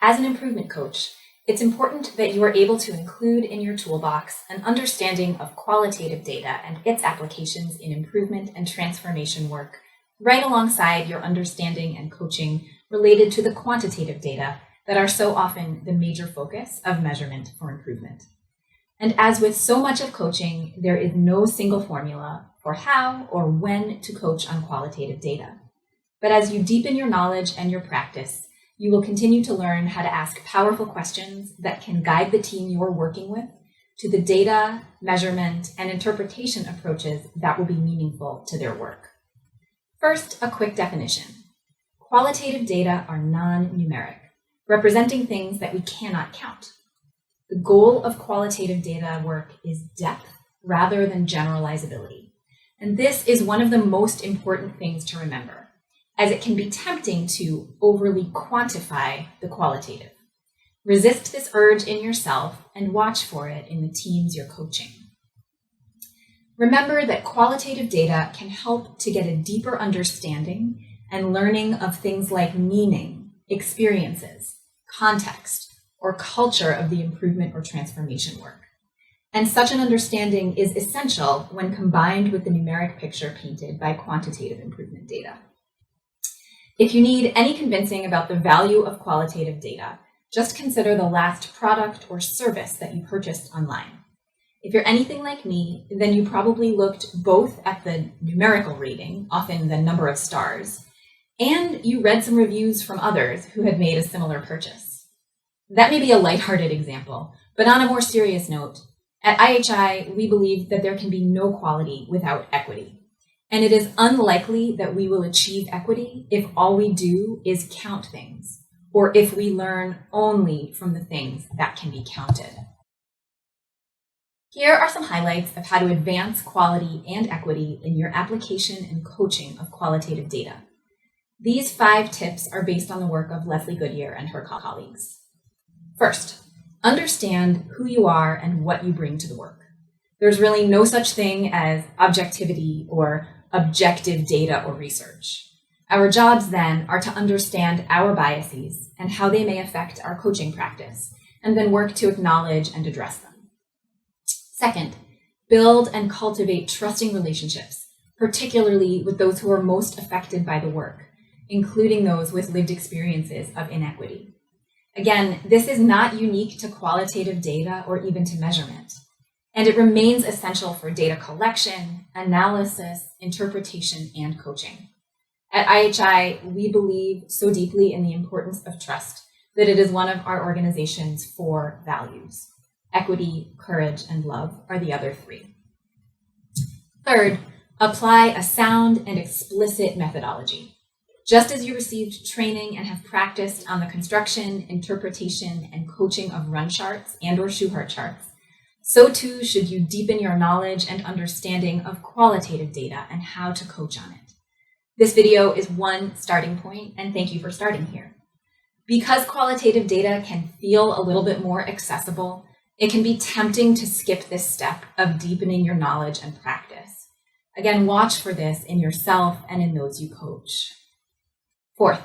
As an improvement coach, it's important that you are able to include in your toolbox an understanding of qualitative data and its applications in improvement and transformation work, right alongside your understanding and coaching related to the quantitative data that are so often the major focus of measurement for improvement. And as with so much of coaching, there is no single formula for how or when to coach on qualitative data. But as you deepen your knowledge and your practice, you will continue to learn how to ask powerful questions that can guide the team you're working with to the data, measurement, and interpretation approaches that will be meaningful to their work. First, a quick definition. Qualitative data are non-numeric, representing things that we cannot count. The goal of qualitative data work is depth rather than generalizability. And this is one of the most important things to remember, as it can be tempting to overly quantify the qualitative. Resist this urge in yourself and watch for it in the teams you're coaching. Remember that qualitative data can help to get a deeper understanding and learning of things like meaning, experiences, context, or culture of the improvement or transformation work. And such an understanding is essential when combined with the numeric picture painted by quantitative improvement data. If you need any convincing about the value of qualitative data, just consider the last product or service that you purchased online. If you're anything like me, then you probably looked both at the numerical rating, often the number of stars, and you read some reviews from others who had made a similar purchase. That may be a lighthearted example, but on a more serious note, at IHI, we believe that there can be no quality without equity. And it is unlikely that we will achieve equity if all we do is count things, or if we learn only from the things that can be counted. Here are some highlights of how to advance quality and equity in your application and coaching of qualitative data. These 5 tips are based on the work of Leslie Goodyear and her colleagues. First, understand who you are and what you bring to the work. There's really no such thing as objectivity or objective data or research. Our jobs then are to understand our biases and how they may affect our coaching practice, and then work to acknowledge and address them. Second, build and cultivate trusting relationships, particularly with those who are most affected by the work, including those with lived experiences of inequity. Again, this is not unique to qualitative data or even to measurement. And it remains essential for data collection, analysis, interpretation, and coaching. At IHI, we believe so deeply in the importance of trust that it is one of our organization's 4 values. Equity, courage, and love are the other 3. Third, apply a sound and explicit methodology. Just as you received training and have practiced on the construction, interpretation, and coaching of run charts and/or Shewhart charts, so too should you deepen your knowledge and understanding of qualitative data and how to coach on it. This video is one starting point, and thank you for starting here. Because qualitative data can feel a little bit more accessible, it can be tempting to skip this step of deepening your knowledge and practice. Again, watch for this in yourself and in those you coach. Fourth,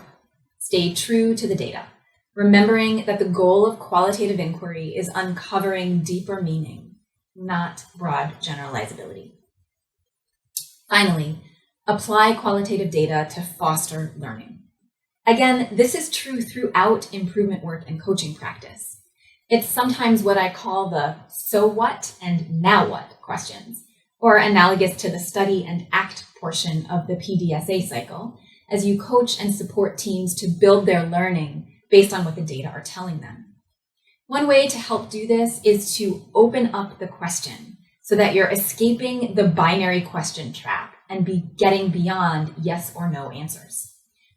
stay true to the data, remembering that the goal of qualitative inquiry is uncovering deeper meaning, not broad generalizability. Finally, apply qualitative data to foster learning. Again, this is true throughout improvement work and coaching practice. It's sometimes what I call the so what and now what questions, or analogous to the study and act portion of the PDSA cycle, as you coach and support teams to build their learning based on what the data are telling them. One way to help do this is to open up the question so that you're escaping the binary question trap and getting beyond yes or no answers.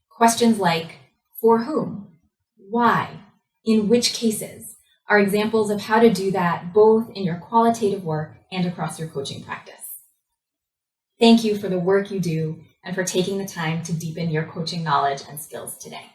Questions like, for whom? Why? In which cases? Are examples of how to do that both in your qualitative work and across your coaching practice. Thank you for the work you do and for taking the time to deepen your coaching knowledge and skills today.